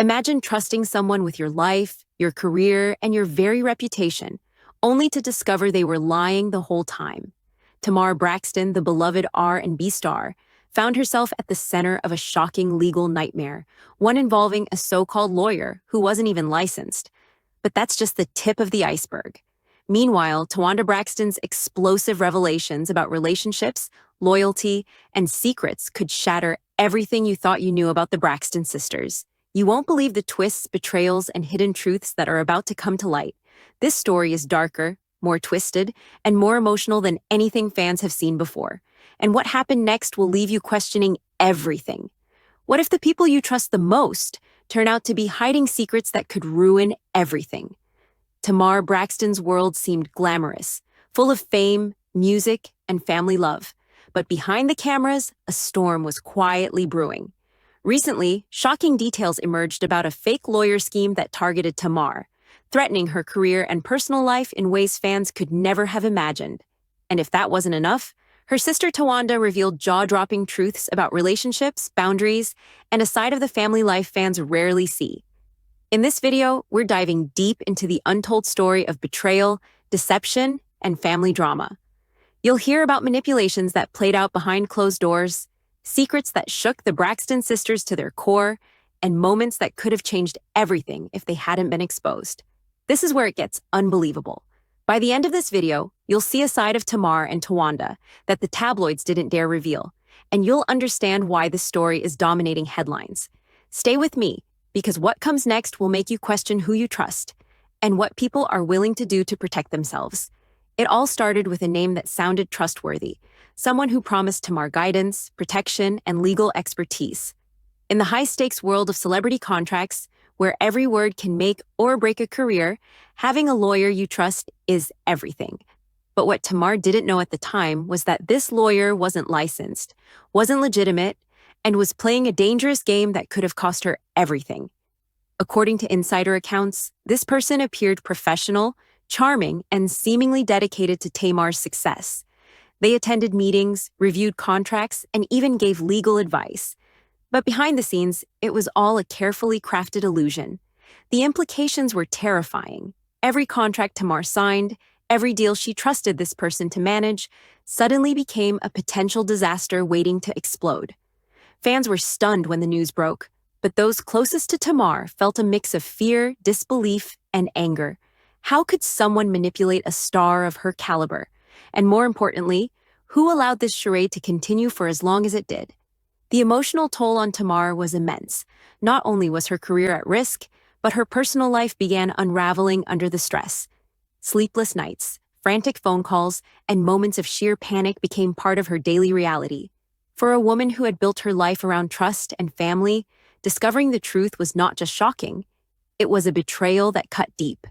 Imagine trusting someone with your life, your career, and your very reputation, only to discover they were lying the whole time. Tamar Braxton, the beloved R&B star, found herself at the center of a shocking legal nightmare, one involving a so-called lawyer who wasn't even licensed. But that's just the tip of the iceberg. Meanwhile, Towanda Braxton's explosive revelations about relationships, loyalty, and secrets could shatter everything you thought you knew about the Braxton sisters. You won't believe the twists, betrayals, and hidden truths that are about to come to light. This story is darker, more twisted, and more emotional than anything fans have seen before. And what happened next will leave you questioning everything. What if the people you trust the most turn out to be hiding secrets that could ruin everything? Tamar Braxton's world seemed glamorous, full of fame, music, and family love. But behind the cameras, a storm was quietly brewing. Recently, shocking details emerged about a fake lawyer scheme that targeted Tamar, threatening her career and personal life in ways fans could never have imagined. And if that wasn't enough, her sister Towanda revealed jaw-dropping truths about relationships, boundaries, and a side of the family life fans rarely see. In this video, we're diving deep into the untold story of betrayal, deception, and family drama. You'll hear about manipulations that played out behind closed doors, secrets that shook the Braxton sisters to their core, and moments that could have changed everything if they hadn't been exposed. This is where it gets unbelievable. By the end of this video, you'll see a side of Tamar and Towanda that the tabloids didn't dare reveal, and you'll understand why this story is dominating headlines. Stay with me, because what comes next will make you question who you trust and what people are willing to do to protect themselves. It all started with a name that sounded trustworthy, someone who promised Tamar guidance, protection, and legal expertise. In the high-stakes world of celebrity contracts, where every word can make or break a career, having a lawyer you trust is everything. But what Tamar didn't know at the time was that this lawyer wasn't licensed, wasn't legitimate, and was playing a dangerous game that could have cost her everything. According to insider accounts, this person appeared professional, charming, and seemingly dedicated to Tamar's success. They attended meetings, reviewed contracts, and even gave legal advice. But behind the scenes, it was all a carefully crafted illusion. The implications were terrifying. Every contract Tamar signed, every deal she trusted this person to manage, suddenly became a potential disaster waiting to explode. Fans were stunned when the news broke, but those closest to Tamar felt a mix of fear, disbelief, and anger. How could someone manipulate a star of her caliber? And more importantly, who allowed this charade to continue for as long as it did? The emotional toll on Tamar was immense. Not only was her career at risk, but her personal life began unraveling under the stress. Sleepless nights, frantic phone calls, and moments of sheer panic became part of her daily reality. For a woman who had built her life around trust and family, discovering the truth was not just shocking, it was a betrayal that cut deep.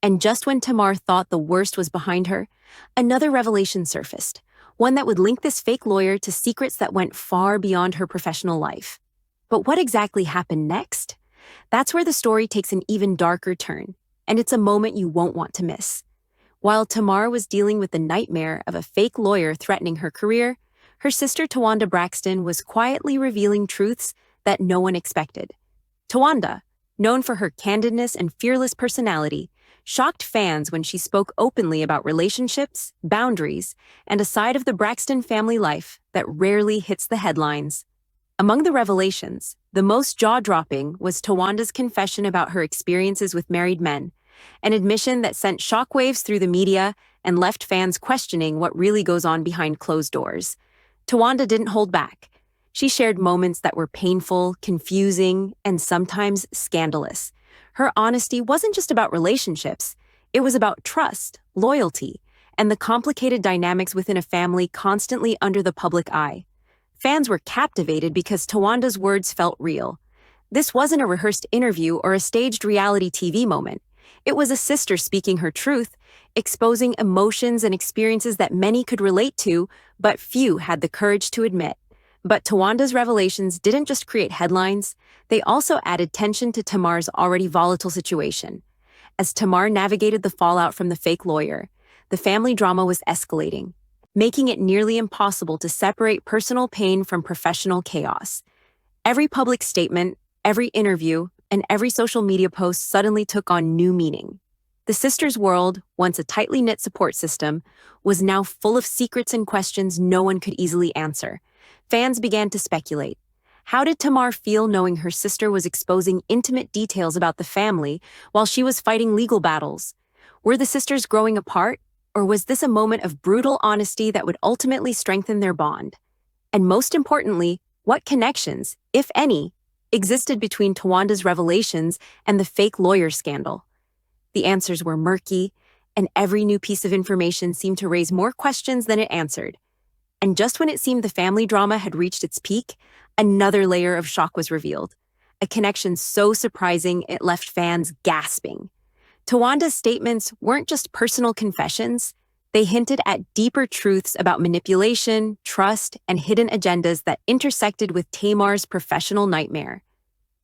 And just when Tamar thought the worst was behind her, another revelation surfaced, one that would link this fake lawyer to secrets that went far beyond her professional life. But what exactly happened next? That's where the story takes an even darker turn, and it's a moment you won't want to miss. While Tamar was dealing with the nightmare of a fake lawyer threatening her career, her sister Towanda Braxton was quietly revealing truths that no one expected. Towanda, known for her candidness and fearless personality, shocked fans when she spoke openly about relationships, boundaries, and a side of the Braxton family life that rarely hits the headlines. Among the revelations, the most jaw-dropping was Towanda's confession about her experiences with married men, an admission that sent shockwaves through the media and left fans questioning what really goes on behind closed doors. Towanda didn't hold back. She shared moments that were painful, confusing, and sometimes scandalous. Her honesty wasn't just about relationships, it was about trust, loyalty, and the complicated dynamics within a family constantly under the public eye. Fans were captivated because Towanda's words felt real. This wasn't a rehearsed interview or a staged reality TV moment. It was a sister speaking her truth, exposing emotions and experiences that many could relate to, but few had the courage to admit. But Towanda's revelations didn't just create headlines, they also added tension to Tamar's already volatile situation. As Tamar navigated the fallout from the fake lawyer, the family drama was escalating, making it nearly impossible to separate personal pain from professional chaos. Every public statement, every interview, and every social media post suddenly took on new meaning. The sisters' world, once a tightly knit support system, was now full of secrets and questions no one could easily answer. Fans began to speculate. How did Tamar feel knowing her sister was exposing intimate details about the family while she was fighting legal battles? Were the sisters growing apart, or was this a moment of brutal honesty that would ultimately strengthen their bond? And most importantly, what connections, if any, existed between Towanda's revelations and the fake lawyer scandal? The answers were murky, and every new piece of information seemed to raise more questions than it answered. And just when it seemed the family drama had reached its peak, another layer of shock was revealed. A connection so surprising it left fans gasping. Towanda's statements weren't just personal confessions. They hinted at deeper truths about manipulation, trust, and hidden agendas that intersected with Tamar's professional nightmare.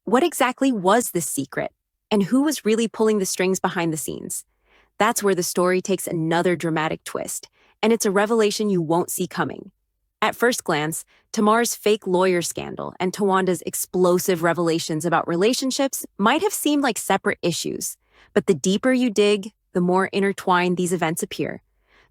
What exactly was this secret? And who was really pulling the strings behind the scenes? That's where the story takes another dramatic twist, and it's a revelation you won't see coming. At first glance, Tamar's fake lawyer scandal and Towanda's explosive revelations about relationships might have seemed like separate issues, but the deeper you dig, the more intertwined these events appear.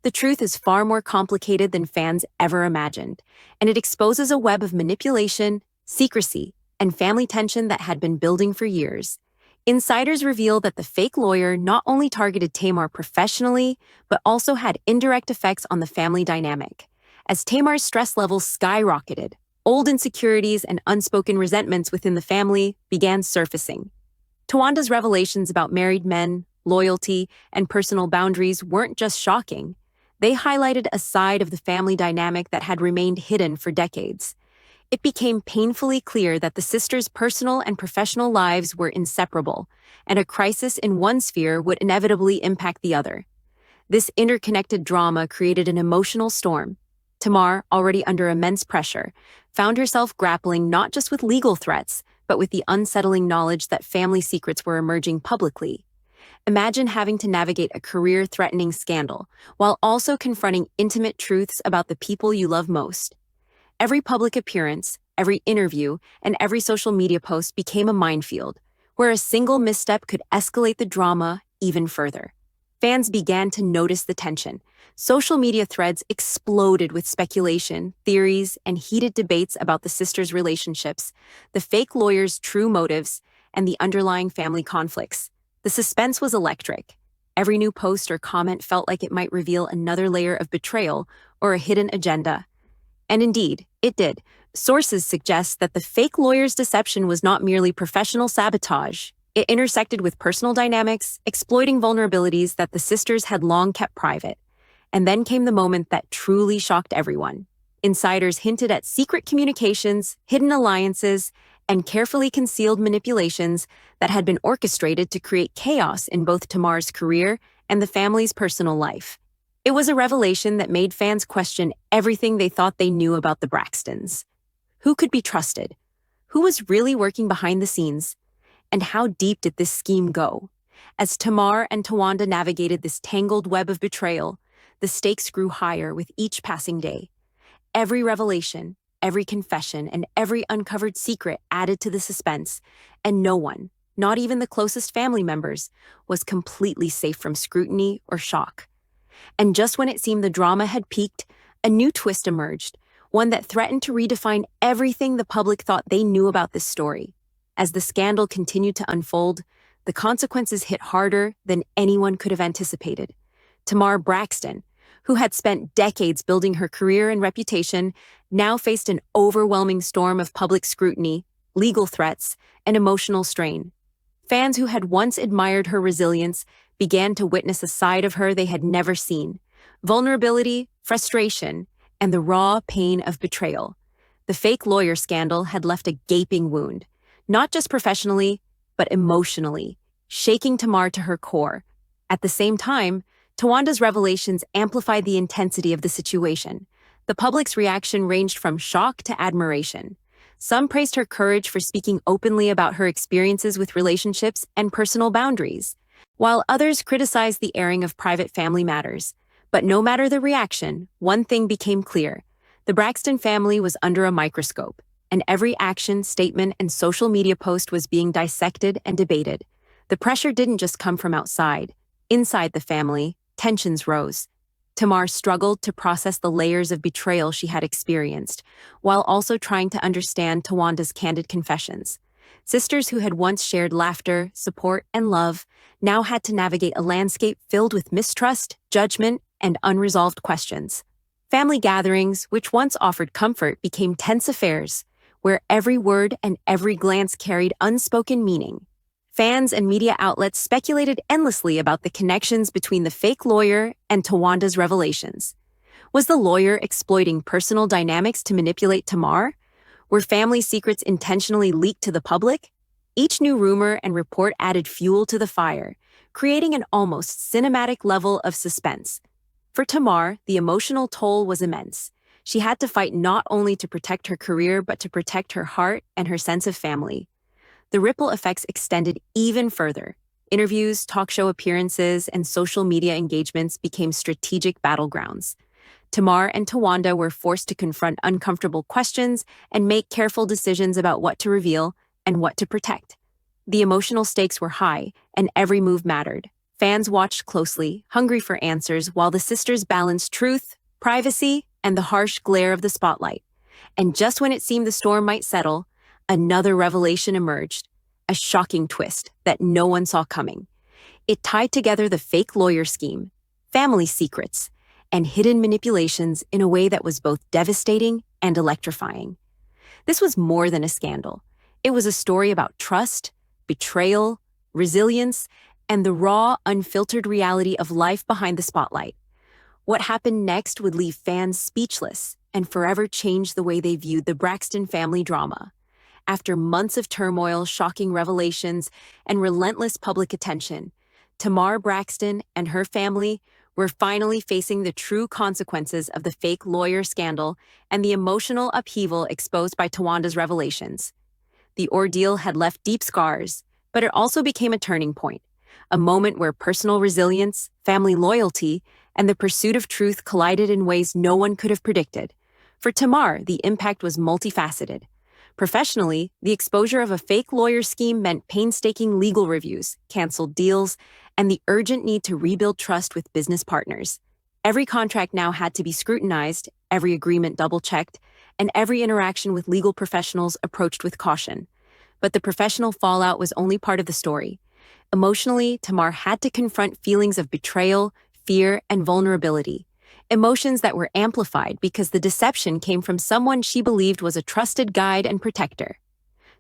The truth is far more complicated than fans ever imagined, and it exposes a web of manipulation, secrecy, and family tension that had been building for years. Insiders reveal that the fake lawyer not only targeted Tamar professionally, but also had indirect effects on the family dynamic. As Tamar's stress levels skyrocketed, old insecurities and unspoken resentments within the family began surfacing. Towanda's revelations about married men, loyalty, and personal boundaries weren't just shocking. They highlighted a side of the family dynamic that had remained hidden for decades. It became painfully clear that the sisters' personal and professional lives were inseparable, and a crisis in one sphere would inevitably impact the other. This interconnected drama created an emotional storm. Tamar, already under immense pressure, found herself grappling not just with legal threats, but with the unsettling knowledge that family secrets were emerging publicly. Imagine having to navigate a career-threatening scandal, while also confronting intimate truths about the people you love most. Every public appearance, every interview, and every social media post became a minefield, where a single misstep could escalate the drama even further. Fans began to notice the tension. Social media threads exploded with speculation, theories, and heated debates about the sisters' relationships, the fake lawyer's true motives, and the underlying family conflicts. The suspense was electric. Every new post or comment felt like it might reveal another layer of betrayal or a hidden agenda. And indeed, it did. Sources suggest that the fake lawyer's deception was not merely professional sabotage. It intersected with personal dynamics, exploiting vulnerabilities that the sisters had long kept private. And then came the moment that truly shocked everyone. Insiders hinted at secret communications, hidden alliances, and carefully concealed manipulations that had been orchestrated to create chaos in both Tamar's career and the family's personal life. It was a revelation that made fans question everything they thought they knew about the Braxtons. Who could be trusted? Who was really working behind the scenes? And how deep did this scheme go? As Tamar and Towanda navigated this tangled web of betrayal, the stakes grew higher with each passing day. Every revelation, every confession, and every uncovered secret added to the suspense, and no one, not even the closest family members, was completely safe from scrutiny or shock. And just when it seemed the drama had peaked, a new twist emerged, one that threatened to redefine everything the public thought they knew about this story. As the scandal continued to unfold, the consequences hit harder than anyone could have anticipated. Tamar Braxton, who had spent decades building her career and reputation, now faced an overwhelming storm of public scrutiny, legal threats, and emotional strain. Fans who had once admired her resilience began to witness a side of her they had never seen: vulnerability, frustration, and the raw pain of betrayal. The fake lawyer scandal had left a gaping wound, not just professionally, but emotionally, shaking Tamar to her core. At the same time, Towanda's revelations amplified the intensity of the situation. The public's reaction ranged from shock to admiration. Some praised her courage for speaking openly about her experiences with relationships and personal boundaries, while others criticized the airing of private family matters. But no matter the reaction, one thing became clear: the Braxton family was under a microscope, and every action, statement, and social media post was being dissected and debated. The pressure didn't just come from outside. Inside the family, tensions rose. Tamar struggled to process the layers of betrayal she had experienced, while also trying to understand Towanda's candid confessions. Sisters who had once shared laughter, support, and love now had to navigate a landscape filled with mistrust, judgment, and unresolved questions. Family gatherings, which once offered comfort, became tense affairs, where every word and every glance carried unspoken meaning. Fans and media outlets speculated endlessly about the connections between the fake lawyer and Towanda's revelations. Was the lawyer exploiting personal dynamics to manipulate Tamar? Were family secrets intentionally leaked to the public? Each new rumor and report added fuel to the fire, creating an almost cinematic level of suspense. For Tamar, the emotional toll was immense. She had to fight not only to protect her career, but to protect her heart and her sense of family. The ripple effects extended even further. Interviews, talk show appearances, and social media engagements became strategic battlegrounds. Tamar and Towanda were forced to confront uncomfortable questions and make careful decisions about what to reveal and what to protect. The emotional stakes were high, and every move mattered. Fans watched closely, hungry for answers, while the sisters balanced truth, privacy, and the harsh glare of the spotlight. And just when it seemed the storm might settle, another revelation emerged, a shocking twist that no one saw coming. It tied together the fake lawyer scheme, family secrets, and hidden manipulations in a way that was both devastating and electrifying. This was more than a scandal. It was a story about trust, betrayal, resilience, and the raw, unfiltered reality of life behind the spotlight. What happened next would leave fans speechless and forever change the way they viewed the Braxton family drama. After months of turmoil, shocking revelations, and relentless public attention, Tamar Braxton and her family were finally facing the true consequences of the fake lawyer scandal and the emotional upheaval exposed by Towanda's revelations. The ordeal had left deep scars, but it also became a turning point, a moment where personal resilience, family loyalty, and the pursuit of truth collided in ways no one could have predicted. For Tamar, the impact was multifaceted. Professionally, the exposure of a fake lawyer scheme meant painstaking legal reviews, canceled deals, and the urgent need to rebuild trust with business partners. Every contract now had to be scrutinized, every agreement double-checked, and every interaction with legal professionals approached with caution. But the professional fallout was only part of the story. Emotionally, Tamar had to confront feelings of betrayal, fear, and vulnerability. Emotions that were amplified because the deception came from someone she believed was a trusted guide and protector.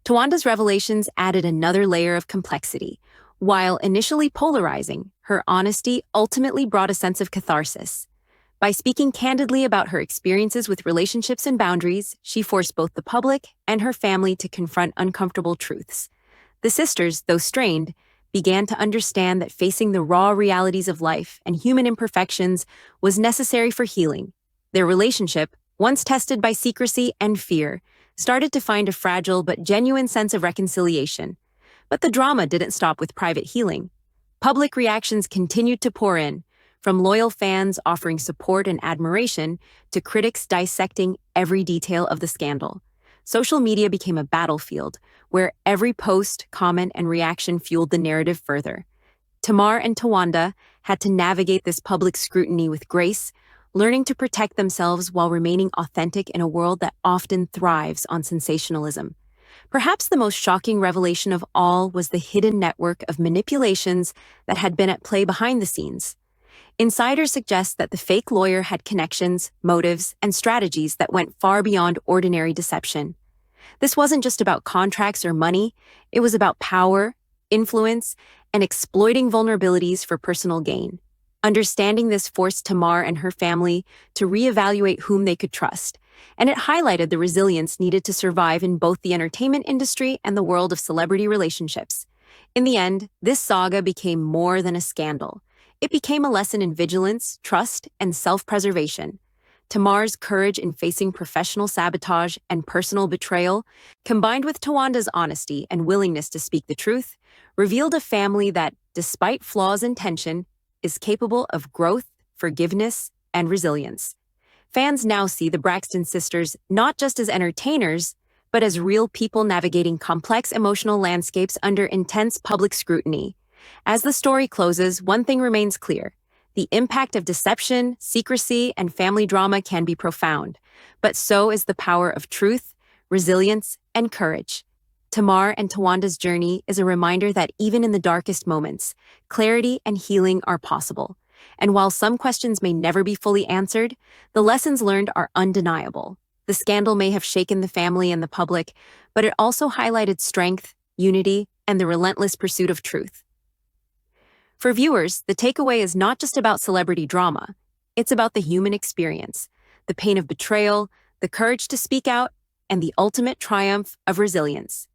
Towanda's revelations added another layer of complexity. While initially polarizing, her honesty ultimately brought a sense of catharsis. By speaking candidly about her experiences with relationships and boundaries, she forced both the public and her family to confront uncomfortable truths. The sisters, though strained, began to understand that facing the raw realities of life and human imperfections was necessary for healing. Their relationship, once tested by secrecy and fear, started to find a fragile but genuine sense of reconciliation. But the drama didn't stop with private healing. Public reactions continued to pour in, from loyal fans offering support and admiration to critics dissecting every detail of the scandal. Social media became a battlefield where every post, comment, and reaction fueled the narrative further. Tamar and Towanda had to navigate this public scrutiny with grace, learning to protect themselves while remaining authentic in a world that often thrives on sensationalism. Perhaps the most shocking revelation of all was the hidden network of manipulations that had been at play behind the scenes. Insiders suggest that the fake lawyer had connections, motives, and strategies that went far beyond ordinary deception. This wasn't just about contracts or money, it was about power, influence, and exploiting vulnerabilities for personal gain. Understanding this forced Tamar and her family to reevaluate whom they could trust, and it highlighted the resilience needed to survive in both the entertainment industry and the world of celebrity relationships. In the end, this saga became more than a scandal. It became a lesson in vigilance, trust, and self-preservation. Tamar's courage in facing professional sabotage and personal betrayal, combined with Towanda's honesty and willingness to speak the truth, revealed a family that, despite flaws and tension, is capable of growth, forgiveness, and resilience. Fans now see the Braxton sisters not just as entertainers, but as real people navigating complex emotional landscapes under intense public scrutiny. As the story closes, one thing remains clear. The impact of deception, secrecy, and family drama can be profound, but so is the power of truth, resilience, and courage. Tamar and Towanda's journey is a reminder that even in the darkest moments, clarity and healing are possible. And while some questions may never be fully answered, the lessons learned are undeniable. The scandal may have shaken the family and the public, but it also highlighted strength, unity, and the relentless pursuit of truth. For viewers, the takeaway is not just about celebrity drama. It's about the human experience, the pain of betrayal, the courage to speak out, and the ultimate triumph of resilience.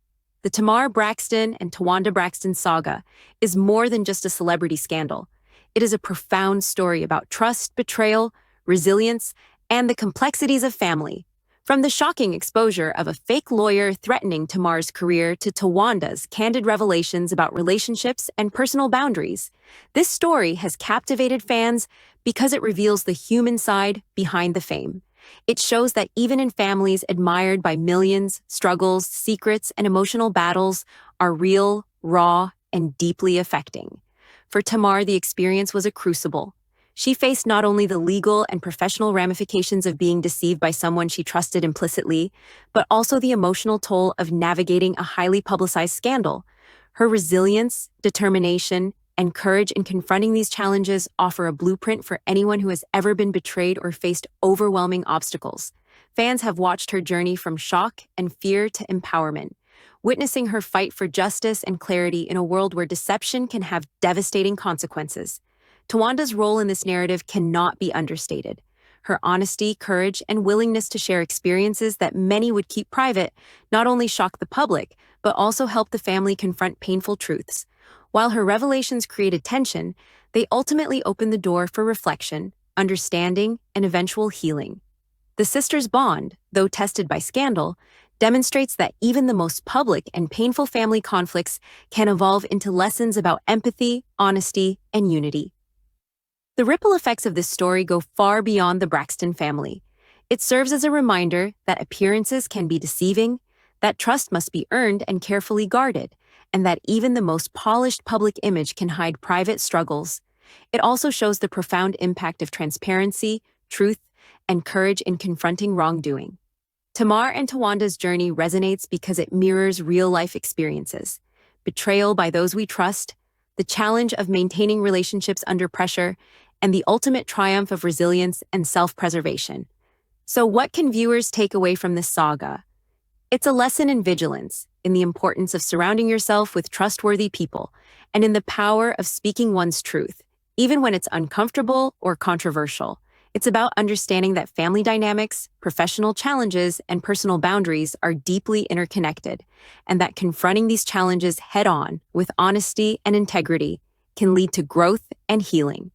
The Tamar Braxton and Towanda Braxton saga is more than just a celebrity scandal. It is a profound story about trust, betrayal, resilience, and the complexities of family. From the shocking exposure of a fake lawyer threatening Tamar's career to Towanda's candid revelations about relationships and personal boundaries, this story has captivated fans because it reveals the human side behind the fame. It shows that even in families admired by millions, struggles, secrets, and emotional battles are real, raw, and deeply affecting. For Tamar, the experience was a crucible. She faced not only the legal and professional ramifications of being deceived by someone she trusted implicitly, but also the emotional toll of navigating a highly publicized scandal. Her resilience, determination, and courage in confronting these challenges offer a blueprint for anyone who has ever been betrayed or faced overwhelming obstacles. Fans have watched her journey from shock and fear to empowerment, witnessing her fight for justice and clarity in a world where deception can have devastating consequences. Towanda's role in this narrative cannot be understated. Her honesty, courage, and willingness to share experiences that many would keep private not only shocked the public, but also helped the family confront painful truths. While her revelations created tension, they ultimately opened the door for reflection, understanding, and eventual healing. The sisters' bond, though tested by scandal, demonstrates that even the most public and painful family conflicts can evolve into lessons about empathy, honesty, and unity. The ripple effects of this story go far beyond the Braxton family. It serves as a reminder that appearances can be deceiving, that trust must be earned and carefully guarded, and that even the most polished public image can hide private struggles. It also shows the profound impact of transparency, truth, and courage in confronting wrongdoing. Tamar and Towanda's journey resonates because it mirrors real-life experiences: betrayal by those we trust, the challenge of maintaining relationships under pressure, and the ultimate triumph of resilience and self-preservation. So what can viewers take away from this saga? It's a lesson in vigilance, in the importance of surrounding yourself with trustworthy people, and in the power of speaking one's truth, even when it's uncomfortable or controversial. It's about understanding that family dynamics, professional challenges, and personal boundaries are deeply interconnected, and that confronting these challenges head-on with honesty and integrity can lead to growth and healing.